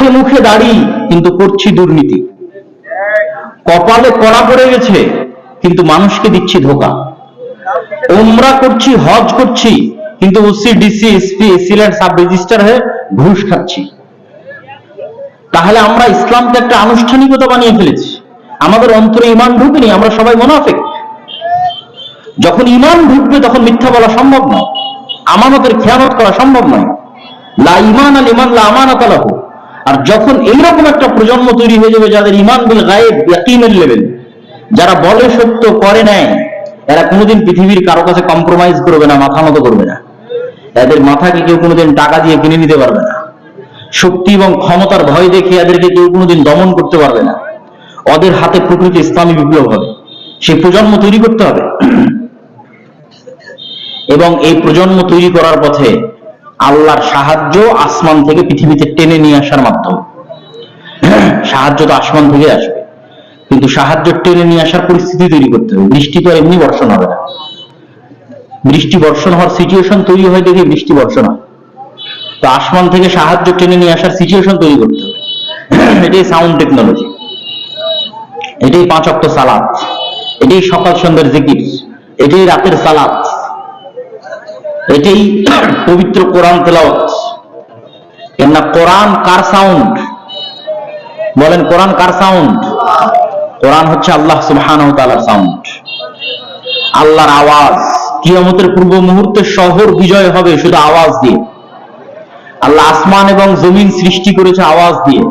চোখে মুখে দাড়ি কিন্তু করছি দুর্নীতি, কপালে কড়া পড়ে গেছে কিন্তু মানুষকে দিচ্ছি ধোকা, উমরা করছি হজ করছি কিন্তু OC DC SP assistant sub registrar হয়ে ঘুষ খাচ্ছি। তাহলে আমরা ইসলামকে একটা আনুষ্ঠানিকতা বানিয়ে ফেলেছি, আমাদের অন্তরে ঈমান ঢুকেনি, আমরা সবাই মুনাফিক। যখন ঈমান ঢুকবে তখন মিথ্যা বলা সম্ভব নয়, আমানতের খেয়ানত করা সম্ভব নয়। লা ঈমান লিমান লা আমানাত লাহু। আর যখন এইরকম একটা প্রজন্ম তৈরি হয়ে যাবে যাদের ঈমান বিল গায়ব ইয়াকিনের লেভেল, যারা বলে সত্য করে নেয়, এরা কোনোদিন পৃথিবীর কারো কাছে কম্প্রোমাইজ করবে না, মাথা নত করবে না। এদের মাথাকে কেউ কোনোদিন টাকা দিয়ে কিনে নিতে পারবে না, শক্তি এবং ক্ষমতার ভয় দেখে এদেরকে কেউ কোনোদিন দমন করতে পারবে না। ওদের হাতে প্রকৃত ইসলামী বিপ্লব হবে, সেই প্রজন্ম তৈরি করতে হবে। এবং এই প্রজন্ম তৈরি করার পথে আল্লাহর সাহায্য আসমান থেকে পৃথিবীতে টেনে নিয়ে আসার মাধ্যমে। সাহায্য তো আসমান থেকে আসবে, কিন্তু সাহায্য টেনে নিয়ে আসার পরিস্থিতি তৈরি করতে হবে। বৃষ্টি তো এমনি বর্ষণ হবে না, বৃষ্টি বর্ষণ হওয়ার সিচুয়েশন তৈরি হয় দেখে বৃষ্টি বর্ষণ হয়। তো আসমান থেকে সাহায্য টেনে নিয়ে আসার সিচুয়েশন তৈরি করতে হবে। এটাই সাউন্ড টেকনোলজি, এটাই 5 ওয়াক্ত সালাত, এটাই সকাল সন্ধ্যার জিকির, এটাই রাতের সালাত, এটাই পবিত্র কোরআন তেলাওয়াত। কেননা কোরআন কার সাউন্ড? বলেন, কোরআন কার সাউন্ড? কোরআন হচ্ছে আল্লাহ সুবহানাহু ওয়া তাআলার সাউন্ড, আল্লাহর আওয়াজ। কিয়ামতের পূর্ব মুহূর্তে শহর বিজয় হবে শুধু আওয়াজ দিয়ে। আল্লাহ আসমান এবং জমিন সৃষ্টি করেছে আওয়াজ দিয়ে,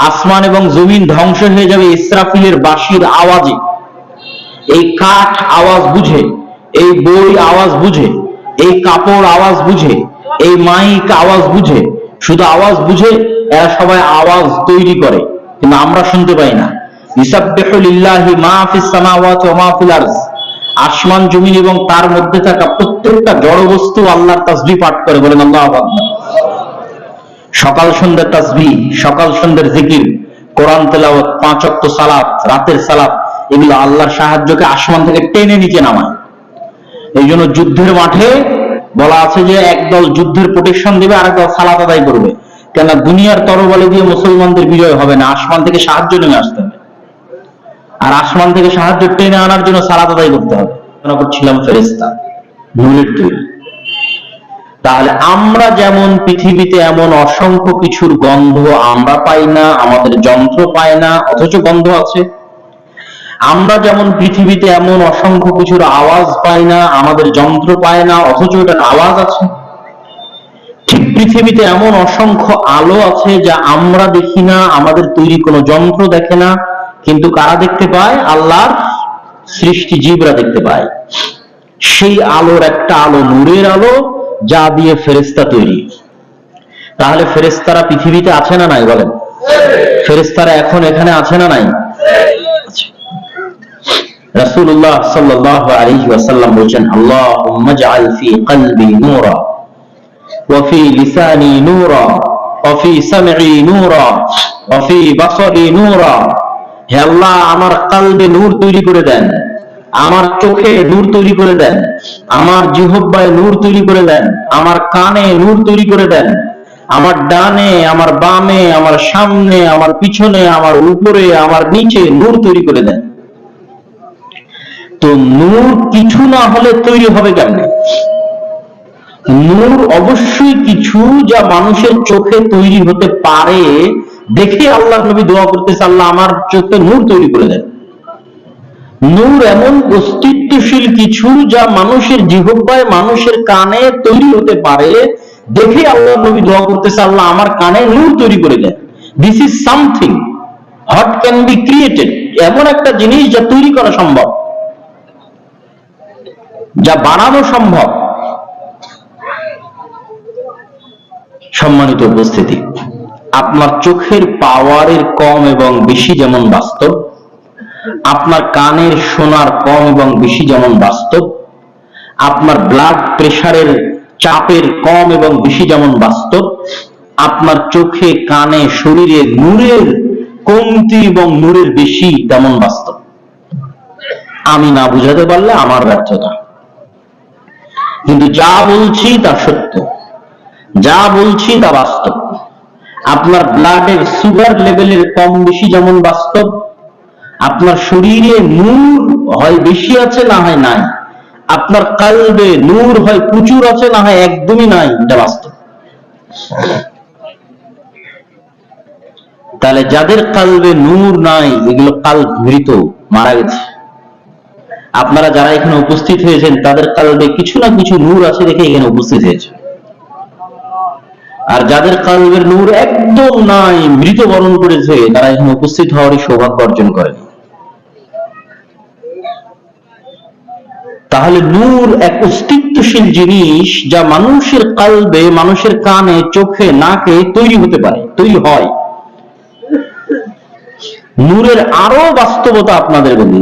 আসমান এবং জমিন ধ্বংস হয়ে যাবে ইসরাফিলের বাঁশির আওয়াজে। এই কাঠ আওয়াজ বুঝে, এই বই আওয়াজ বুঝে, এই কাপড় আওয়াজ বুঝে, এই মাইক আওয়াজ বুঝে, শুধু আওয়াজ বুঝে। এরা সবাই আওয়াজ তৈরি করে কিন্তু আমরা শুনতে পাই না। ইউসাব্বিহু লিল্লাহি মা ফিস সামাওয়াতি ওয়া মা ফিল আরদ। আসমান জমিন এবং তার মধ্যে থাকা প্রত্যেকটা জড় বস্তু আল্লাহর তাসবিহ পাঠ করে, বলেন আল্লাহু আকবার। সকাল সন্ধ্যার তাসবিহ, সকাল সন্ধ্যার জিকির, কোরআন তেলাওয়াত, 5 ওয়াক্ত সালাত, রাতের সালাত, এগুলো আল্লাহর সাহায্যকে আসমান থেকে টেনে নিচে নামায়। এই জন্য যুদ্ধের মাঠে বলা আছে যে একদল যুদ্ধের প্রোটেকশন দেবে, আর একদল সালাত আদায় করবে। কেন? দুনিয়ার তরবারি দিয়ে মুসলমানদের বিজয় হবে না, আসমান থেকে সাহায্য নেমে আসতে হবে। আর আসমান থেকে সাহায্য টেনে আনার জন্য সালাত আদায় করতে হবে। মনে করছিলাম ফেরেশতা নূরের তৈরি। তাহলে আমরা যেমন পৃথিবীতে এমন অসংখ্য কিছুর গন্ধ আমরা পাই না, আমাদের যন্ত্র পায় না, অথচ গন্ধ আছে। আমরা যেমন পৃথিবীতে এমন অসংখ্য কিছুর আওয়াজ পাই না, আমাদের যন্ত্র পায় না, অথচ এটার আওয়াজ আছে। ঠিক পৃথিবীতে এমন অসংখ্য আলো আছে যা আমরা দেখি না, আমাদের তৈরি কোনো যন্ত্র দেখে না, কিন্তু কারা দেখতে পায়? আল্লাহর সৃষ্টি জীবরা দেখতে পায়। সেই আলোর একটা আলো নূরের আলো, যা দিয়ে ফেরেশতা তৈরি। তাহলে ফেরেশতারা পৃথিবীতে আছে না নাই? বলেন, ফেরেশতারা এখন এখানে আছে না নাই? রাসূলুল্লাহ সাল্লাল্লাহু আলাইহি ওয়াসাল্লাম বলেছেন, আল্লাহুম্মা জাআল ফি কলবি নূরা ওয়া ফি লিসানি নূরা ওয়া ফি সামঈ নূরা ওয়া ফি বাসারি নূরা। হে আল্লাহ, আমার কলবে নূর তৈরি করে দেন, আমার চোখে নূর তৈরি করে দেন, আমার জিহ্বায় নূর তৈরি করে দেন, আমার কানে নূর তৈরি করে দেন, আমার ডানে, আমার বামে, আমার সামনে, আমার পিছনে, আমার উপরে, আমার নিচে নূর তৈরি করে দেন। তো নূর কিছু না হলে তৈরি হবে কেমনে? নূর অবশ্যই কিছু, যা মানুষের চোখে তৈরি হতে পারে। দেখে আল্লাহ নবী দোয়া করতেছে, আল্লাহ আমার চোখে নূর তৈরি করে দেন। নূর এমন অস্তিত্বশীল কিছু যা মানুষের জিহ্বায়, মানুষের কানে তৈরি হতে পারে। দেখে আল্লাহ নবী দোয়া করতেছে, আল্লাহ আমার কানে নূর তৈরি করে দেন। This is something what can be created. এমন একটা জিনিস যা তৈরি করা সম্ভব, যা বানানো সম্ভব। সম্মানিত উপস্থিতি, আপনার চোখের পাওয়ারের কম এবং বেশি যেমন বাস্তব, আপনার কানের শোনার কম এবং বেশি যেমন বাস্তব, আপনার ব্লাড প্রেশারের চাপের কম এবং বেশি যেমন বাস্তব, আপনার চোখে, কানে, শরীরে নূরের কমতি এবং নূরের বেশি তেমন বাস্তব। আমি না বুঝাতে পারলে আমার ব্যর্থতা, কিন্তু যা বলছি তা সত্য, যা বলছি তা বাস্তব। আপনার ব্লাডের সুগার লেভেলের কম বেশি যেমন বাস্তব, আপনার শরীরে নূর হয় বেশি আছে না হয় নাই, আপনার কালবে নূর হয় প্রচুর আছে না হয় একদমই নাই, এটা বাস্তব। তাহলে যাদের কালবে নূর নাই এগুলো কাল মৃত, মারা গেছে। আপনারা যারা এখানে উপস্থিত হয়েছেন তাদের কালবে কিছু না কিছু নূর আছে দেখে এখানে উপস্থিত হয়েছে। আর যাদের কালবের নূর একদম নাই, মৃত্যুবরণ করেছে, তারা এখানে উপস্থিত হওয়ারই সৌভাগ্য অর্জন করে। তাহলে নূর এক অস্তিত্বশীল জিনিস যা মানুষের কালবে, মানুষের কানে, চোখে, নাকে তৈরি হতে পারে, তৈরি হয়। নূরের আরো বাস্তবতা আপনাদের বলি।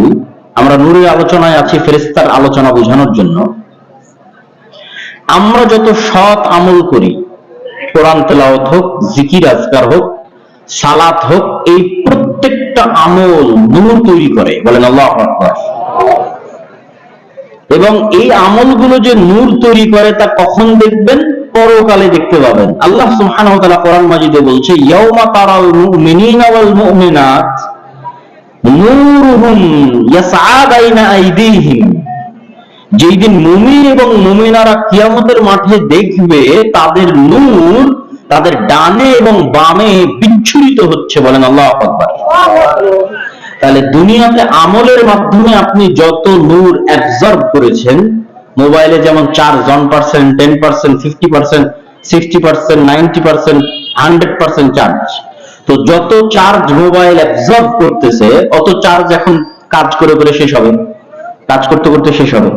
আমরা নূরের আলোচনায় আছি ফেরেশতার আলোচনা বোঝানোর জন্য। আমরা যত সৎ আমল করি, কোরআন তেলাওয়াত হোক, জিকির আজকার হোক, সালাত হোক, এই প্রত্যেকটা আমল নূর তৈরি করে, বলেন আল্লাহু আকবার। এবং এই আমলগুলো যে নূর তৈরি করে তা কখন দেখবেন? পরকালে দেখতে পাবেন। আল্লাহ সুবহানাহু ওয়া তাআলা কোরআন মাজিদে বলছে, ইয়াউমা তারাল মুমিনিনা ওয়াল মুমিনাত নূরুহুম ইয়াসআ বাইনা আইদিহিম। যেই দিন মুমিন এবং মুমিনারা কিয়ামতের মাঠে দেখবে তাদের নূর তাদের ডানে এবং বামে বিচ্ছুরিত হচ্ছে, বলেন আল্লাহু আকবার। তাহলে দুনিয়াতে আমলের মাধ্যমে আপনি যত নূর অ্যাবজর্ব করেছেন, মোবাইলে যেমন চার্জ 1%, 10%, 50%, 60%, 90%, 100% চার্জ, তো যত চার্জ মোবাইল অ্যাবজর্ব করতেছে অত চার্জ এখন কাজ করে করে শেষ হবে, কাজ করতে করতে শেষ হবে।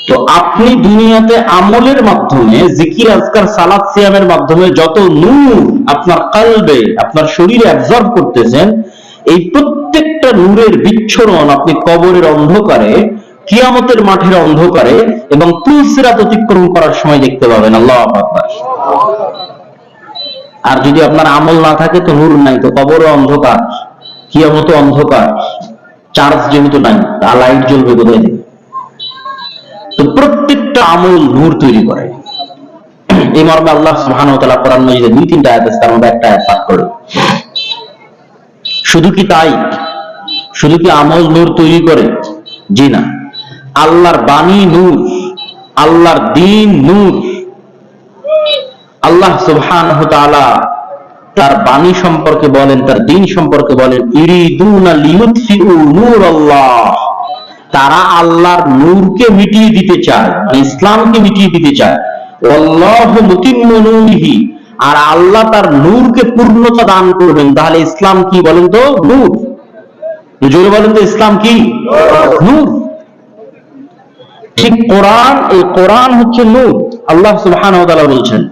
তো আপনি দুনিয়াতে আমলের মাধ্যমে, জিকির আজকার সালাত সিয়ামের মাধ্যমে যত নূর আপনার কালবে, আপনার শরীরে অ্যাবজর্ব করতেছেন, এই প্রত্যেকটা নূরের বিচ্ছুরণ আপনি কবরের অন্ধকারে, কিয়ামতের মাঠের অন্ধকারে এবং তুল সিরাত অতিক্রম করার সময় দেখতে পাবেন। আল্লাহু আকবার। আর যদি আপনার আমল না থাকে তো নূর নাই, তো কবরও অন্ধকার, কিয়ামতও অন্ধকার, চার্জ যেহেতু নাই, তা লাইট জ্বলবে কোথায় থেকে? তো প্রত্যেকটা আমল নূর তৈরি করে। এই মর্মে আল্লাহ সুবহানাহু ওয়া তাআলা কোরআন মাজিদে 2-3টা আয়াত আছে, তার মধ্যে একটা আয়াত পাঠ করে। শুধু কি তাই? শুধু কি আমল নূর তৈরি করে? জি না। আল্লাহর বাণী নূর, আল্লাহর দ্বীন নূর। আল্লাহ সুবহানাহু ওয়া তাআলা তার বাণী সম্পর্কে বলেন, তার দ্বীন সম্পর্কে বলেন, ইরিদুনা লিয়ুতফিউ নূরাল্লাহ। তারা আল্লাহর নূরকে মিটিয়ে দিতে চায়, মানে ইসলামকে মিটিয়ে দিতে চায়। আল্লাহু মুতিম্মু নূরিহি, আর আল্লাহ তার নূরকে পূর্ণতা দান করবেন। তাহলে ইসলাম কি বলেন তো? নূর। জোরে বলেন তো, ইসলাম কি? নূর। ঠিক কোরআন, এই কোরআন হচ্ছে নূর। আল্লাহ সুবহানাহু ওয়া তাআলা বলছেন,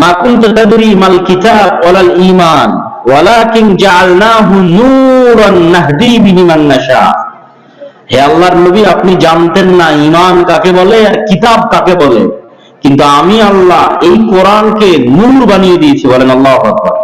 মা কুনতা তাদরি মাল কিতাব ওয়ালাল ঈমান ওয়ালাকিন জাআলনাহু নূরান নাহদি বিহি মান নাশা। হে আল্লাহর নবী, আপনি জানতেন না ঈমান কাকে বলে আর কিতাব কাকে বলে, কিন্তু আমি আল্লাহ এই কোরআনকে নূর বানিয়ে দিয়েছি, বলেন আল্লাহু আকবার।